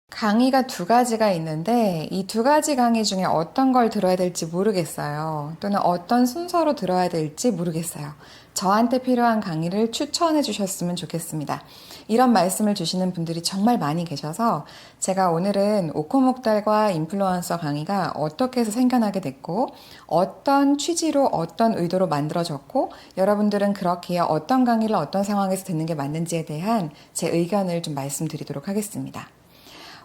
강의가 두 가지가 있는데 이 두 가지 강의 중에 어떤 걸 들어야 될지 모르겠어요. 또는 어떤 순서로 들어야 될지 모르겠어요. 저한테 필요한 강의를 추천해 주셨으면 좋겠습니다. 이런 말씀을 주시는 분들이 정말 많이 계셔서 제가 오늘은 오코목달과 인플루언서 강의가 어떻게 해서 생겨나게 됐고 어떤 취지로 어떤 의도로 만들어졌고 여러분들은 그렇기에 어떤 강의를 어떤 상황에서 듣는 게 맞는지에 대한 제 의견을 좀 말씀드리도록 하겠습니다.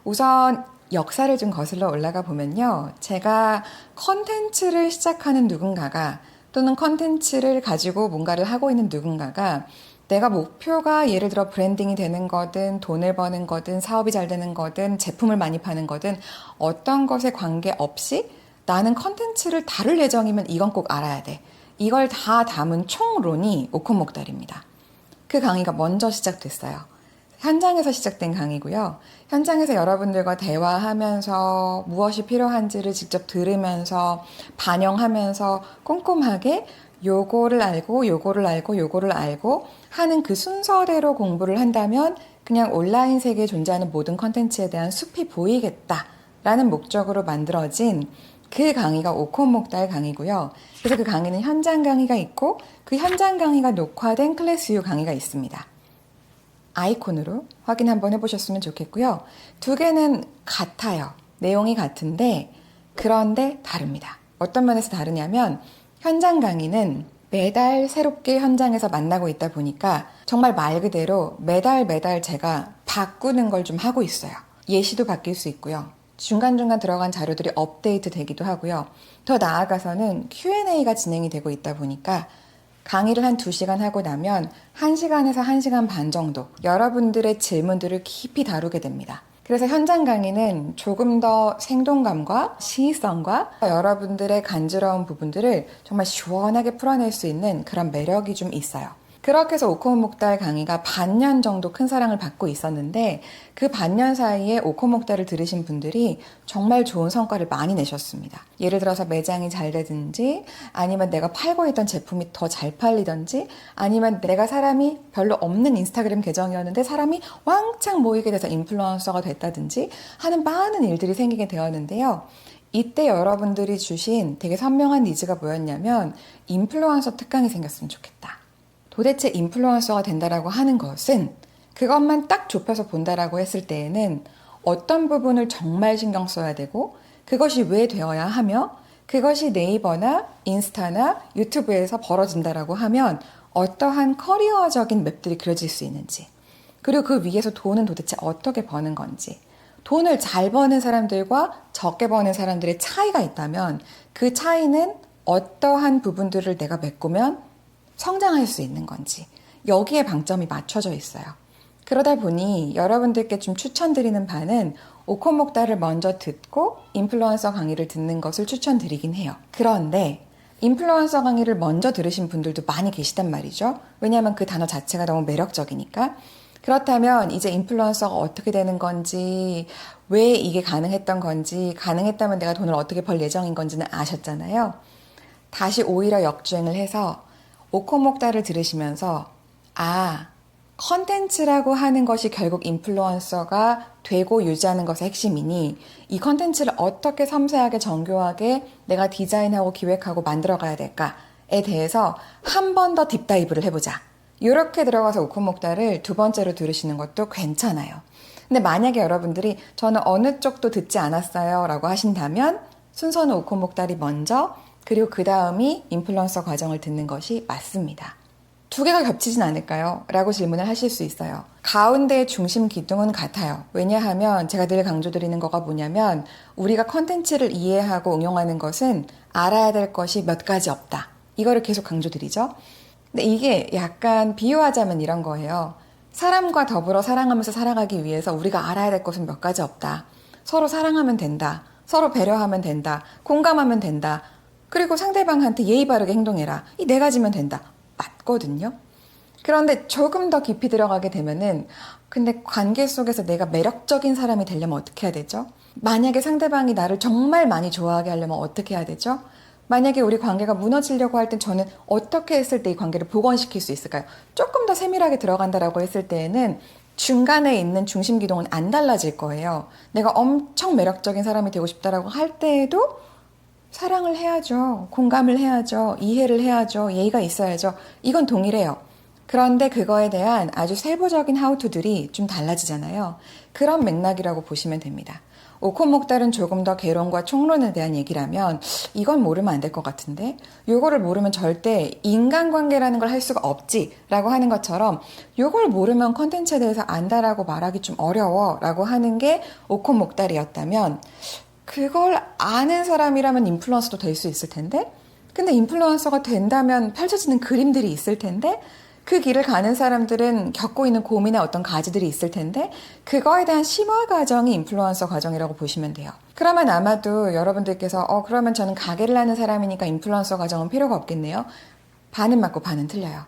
우선 역사를 좀 거슬러 올라가 보면요. 제가 컨텐츠를 시작하는 누군가가 또는 컨텐츠를 가지고 뭔가를 하고 있는 누군가가 내가 목표가 예를 들어 브랜딩이 되는 거든 돈을 버는 거든 사업이 잘 되는 거든 제품을 많이 파는 거든 어떤 것에 관계없이 나는 컨텐츠를 다룰 예정이면 이건 꼭 알아야 돼. 이걸 다 담은 총론이 오코목달입니다. 그 강의가 먼저 시작됐어요. 현장에서 시작된 강의고요. 현장에서 여러분들과 대화하면서 무엇이 필요한지를 직접 들으면서 반영하면서 꼼꼼하게 요거를 알고 요거를 알고 요거를 알고 하는 그 순서대로 공부를 한다면 그냥 온라인 세계에 존재하는 모든 컨텐츠에 대한 숲이 보이겠다라는 목적으로 만들어진 그 강의가 오콘목달 강의고요. 그래서 그 강의는 현장 강의가 있고 그 현장 강의가 녹화된 클래스 U 강의가 있습니다. 아이콘으로 확인 한번 해보셨으면 좋겠고요. 두 개는 같아요. 내용이 같은데 그런데 다릅니다. 어떤 면에서 다르냐면 현장 강의는 매달 새롭게 현장에서 만나고 있다 보니까 정말 말 그대로 매달 제가 바꾸는 걸 좀 하고 있어요. 예시도 바뀔 수 있고요. 중간중간 들어간 자료들이 업데이트 되기도 하고요. 더 나아가서는 Q&A가 진행이 되고 있다 보니까 강의를 한 2시간 하고 나면 1시간에서 1시간 반 정도 여러분들의 질문들을 깊이 다루게 됩니다. 그래서 현장 강의는 조금 더 생동감과 시의성과 여러분들의 간지러운 부분들을 정말 시원하게 풀어낼 수 있는 그런 매력이 좀 있어요. 그렇게 해서 오코목달 강의가 반년 정도 큰 사랑을 받고 있었는데 그 반년 사이에 오코목달을 들으신 분들이 정말 좋은 성과를 많이 내셨습니다. 예를 들어서 매장이 잘 되든지 아니면 내가 팔고 있던 제품이 더 잘 팔리든지 아니면 내가 사람이 별로 없는 인스타그램 계정이었는데 사람이 왕창 모이게 돼서 인플루언서가 됐다든지 하는 많은 일들이 생기게 되었는데요. 이때 여러분들이 주신 되게 선명한 니즈가 뭐였냐면 인플루언서 특강이 생겼으면 좋겠다. 도대체 인플루언서가 된다라고 하는 것은 그것만 딱 좁혀서 본다라고 했을 때에는 어떤 부분을 정말 신경 써야 되고 그것이 왜 되어야 하며 그것이 네이버나 인스타나 유튜브에서 벌어진다라고 하면 어떠한 커리어적인 맵들이 그려질 수 있는지 그리고 그 위에서 돈은 도대체 어떻게 버는 건지 돈을 잘 버는 사람들과 적게 버는 사람들의 차이가 있다면 그 차이는 어떠한 부분들을 내가 메꾸면 성장할 수 있는 건지 여기에 방점이 맞춰져 있어요. 그러다 보니 여러분들께 좀 추천드리는 바는 오코목달을 먼저 듣고 인플루언서 강의를 듣는 것을 추천드리긴 해요. 그런데 인플루언서 강의를 먼저 들으신 분들도 많이 계시단 말이죠. 왜냐하면 그 단어 자체가 너무 매력적이니까. 그렇다면 이제 인플루언서가 어떻게 되는 건지 왜 이게 가능했던 건지 가능했다면 내가 돈을 어떻게 벌 예정인 건지는 아셨잖아요. 다시 오히려 역주행을 해서 오코목달을 들으시면서 컨텐츠라고 하는 것이 결국 인플루언서가 되고 유지하는 것의 핵심이니 이 컨텐츠를 어떻게 섬세하게 정교하게 내가 디자인하고 기획하고 만들어가야 될까에 대해서 한 번 더 딥다이브를 해보자. 이렇게 들어가서 오코목달을 두 번째로 들으시는 것도 괜찮아요. 근데 만약에 여러분들이 저는 어느 쪽도 듣지 않았어요 라고 하신다면 순서는 오코목달이 먼저 그리고 그 다음이 인플루언서 과정을 듣는 것이 맞습니다. 두 개가 겹치진 않을까요? 라고 질문을 하실 수 있어요. 가운데의 중심 기둥은 같아요. 왜냐하면 제가 늘 강조드리는 거가 뭐냐면 우리가 컨텐츠를 이해하고 응용하는 것은 알아야 될 것이 몇 가지 없다. 이거를 계속 강조드리죠. 근데 이게 약간 비유하자면 이런 거예요. 사람과 더불어 사랑하면서 살아가기 위해서 우리가 알아야 될 것은 몇 가지 없다. 서로 사랑하면 된다. 서로 배려하면 된다. 공감하면 된다. 그리고 상대방한테 예의 바르게 행동해라. 이 네 가지면 된다. 맞거든요. 그런데 조금 더 깊이 들어가게 되면은 근데 관계 속에서 내가 매력적인 사람이 되려면 어떻게 해야 되죠? 만약에 상대방이 나를 정말 많이 좋아하게 하려면 어떻게 해야 되죠? 만약에 우리 관계가 무너지려고 할 땐 저는 어떻게 했을 때 이 관계를 복원시킬 수 있을까요? 조금 더 세밀하게 들어간다라고 했을 때에는 중간에 있는 중심 기동은 안 달라질 거예요. 내가 엄청 매력적인 사람이 되고 싶다라고 할 때에도 사랑을 해야죠. 공감을 해야죠. 이해를 해야죠. 예의가 있어야죠. 이건 동일해요. 그런데 그거에 대한 아주 세부적인 하우투들이 좀 달라지잖아요. 그런 맥락이라고 보시면 됩니다. 오콘목달은 조금 더 개론과 총론에 대한 얘기라면 이건 모르면 안 될 것 같은데 요거를 모르면 절대 인간관계라는 걸 할 수가 없지라고 하는 것처럼 요걸 모르면 컨텐츠에 대해서 안다라고 말하기 좀 어려워라고 하는 게 오콘목달이었다면 그걸 아는 사람이라면 인플루언서도 될 수 있을 텐데 근데 인플루언서가 된다면 펼쳐지는 그림들이 있을 텐데 그 길을 가는 사람들은 겪고 있는 고민의 어떤 가지들이 있을 텐데 그거에 대한 심화 과정이 인플루언서 과정이라고 보시면 돼요. 그러면 아마도 여러분들께서 그러면 저는 가게를 하는 사람이니까 인플루언서 과정은 필요가 없겠네요. 반은 맞고 반은 틀려요.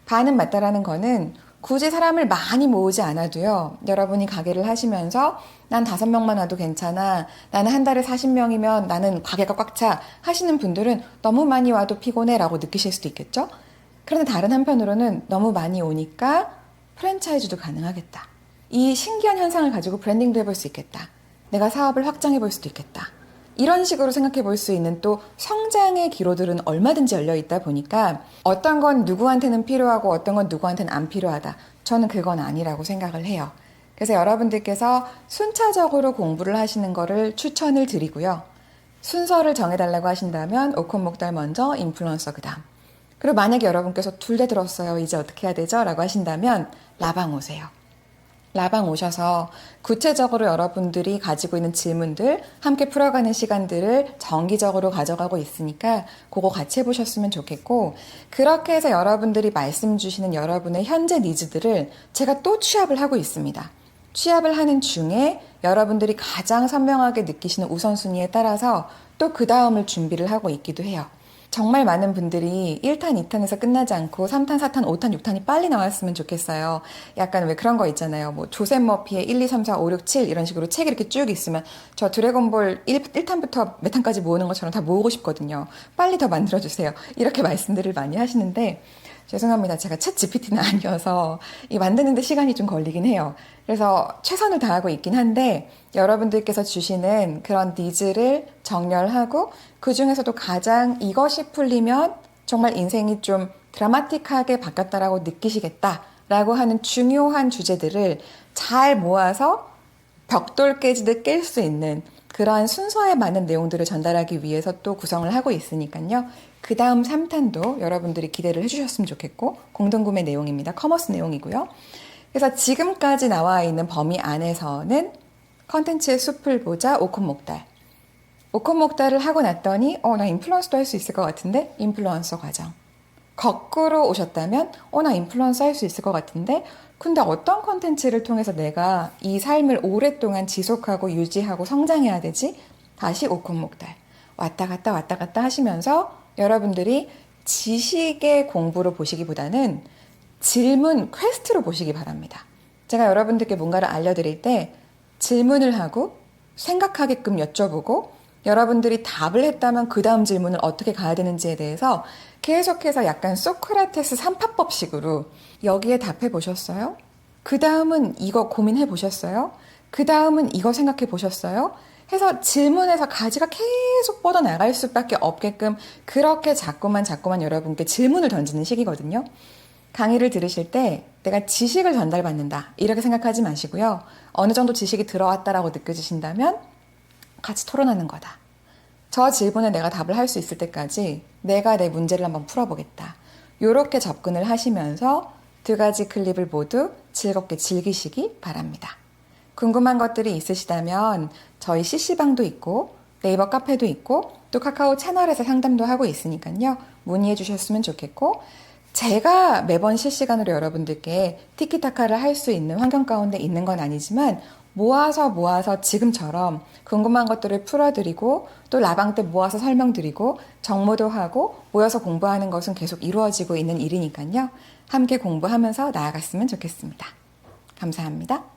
반은 맞다라는 거는 굳이 사람을 많이 모으지 않아도요. 여러분이 가게를 하시면서 난 5명만 와도 괜찮아. 나는 한 달에 40명이면 나는 가게가 꽉 차. 하시는 분들은 너무 많이 와도 피곤해 라고 느끼실 수도 있겠죠. 그런데 다른 한편으로는 너무 많이 오니까 프랜차이즈도 가능하겠다. 이 신기한 현상을 가지고 브랜딩도 해볼 수 있겠다. 내가 사업을 확장해 볼 수도 있겠다. 이런 식으로 생각해 볼 수 있는 또 성장의 기로들은 얼마든지 열려 있다 보니까 어떤 건 누구한테는 필요하고 어떤 건 누구한테는 안 필요하다. 저는 그건 아니라고 생각을 해요. 그래서 여러분들께서 순차적으로 공부를 하시는 거를 추천을 드리고요. 순서를 정해달라고 하신다면 오콘목달 먼저, 인플루언서 그 다음. 그리고 만약에 여러분께서 둘 다 들었어요. 이제 어떻게 해야 되죠? 라고 하신다면 라방 오세요. 라방 오셔서 구체적으로 여러분들이 가지고 있는 질문들 함께 풀어가는 시간들을 정기적으로 가져가고 있으니까 그거 같이 해보셨으면 좋겠고 그렇게 해서 여러분들이 말씀 주시는 여러분의 현재 니즈들을 제가 또 취합을 하고 있습니다. 취합을 하는 중에 여러분들이 가장 선명하게 느끼시는 우선순위에 따라서 또 그 다음을 준비를 하고 있기도 해요. 정말 많은 분들이 1탄, 2탄에서 끝나지 않고 3탄, 4탄, 5탄, 6탄이 빨리 나왔으면 좋겠어요. 약간 왜 그런 거 있잖아요. 뭐 조셉 머피의 1, 2, 3, 4, 5, 6, 7 이런 식으로 책이 이렇게 쭉 있으면 저 드래곤볼 1탄부터 몇 탄까지 모으는 것처럼 다 모으고 싶거든요. 빨리 더 만들어주세요. 이렇게 말씀들을 많이 하시는데 죄송합니다. 제가 챗 GPT는 아니어서 이 만드는데 시간이 좀 걸리긴 해요. 그래서 최선을 다하고 있긴 한데 여러분들께서 주시는 그런 니즈를 정렬하고 그 중에서도 가장 이것이 풀리면 정말 인생이 좀 드라마틱하게 바뀌었다라고 느끼시겠다라고 하는 중요한 주제들을 잘 모아서 벽돌 깨지듯 깰 수 있는 그러한 순서에 맞는 내용들을 전달하기 위해서 또 구성을 하고 있으니까요. 그 다음 3탄도 여러분들이 기대를 해주셨으면 좋겠고 공동구매 내용입니다. 커머스 내용이고요. 그래서 지금까지 나와 있는 범위 안에서는 컨텐츠의 숲을 보자 오콘목달. 오콘목달을 하고 났더니 나 인플루언서도 할 수 있을 것 같은데 인플루언서 과정. 거꾸로 오셨다면 나 인플루언서 할 수 있을 것 같은데 근데 어떤 컨텐츠를 통해서 내가 이 삶을 오랫동안 지속하고 유지하고 성장해야 되지? 다시 오콘목달. 왔다 갔다 하시면서 여러분들이 지식의 공부로 보시기보다는 질문 퀘스트로 보시기 바랍니다. 제가 여러분들께 뭔가를 알려드릴 때 질문을 하고 생각하게끔 여쭤보고 여러분들이 답을 했다면 그 다음 질문을 어떻게 가야 되는지에 대해서 계속해서 약간 소크라테스 3파법식으로 여기에 답해 보셨어요? 그 다음은 이거 고민해 보셨어요? 그 다음은 이거 생각해 보셨어요? 해서 질문에서 가지가 계속 뻗어나갈 수밖에 없게끔 그렇게 자꾸만 여러분께 질문을 던지는 식이거든요. 강의를 들으실 때 내가 지식을 전달받는다 이렇게 생각하지 마시고요. 어느 정도 지식이 들어왔다라고 느껴지신다면 같이 토론하는 거다. 저 질문에 내가 답을 할 수 있을 때까지 내가 내 문제를 한번 풀어보겠다. 이렇게 접근을 하시면서 2가지 클립을 모두 즐겁게 즐기시기 바랍니다. 궁금한 것들이 있으시다면 저희 CC방도 있고 네이버 카페도 있고 또 카카오 채널에서 상담도 하고 있으니까요. 문의해 주셨으면 좋겠고 제가 매번 실시간으로 여러분들께 티키타카를 할 수 있는 환경 가운데 있는 건 아니지만 모아서 지금처럼 궁금한 것들을 풀어드리고 또 라방 때 모아서 설명드리고 정모도 하고 모여서 공부하는 것은 계속 이루어지고 있는 일이니까요. 함께 공부하면서 나아갔으면 좋겠습니다. 감사합니다.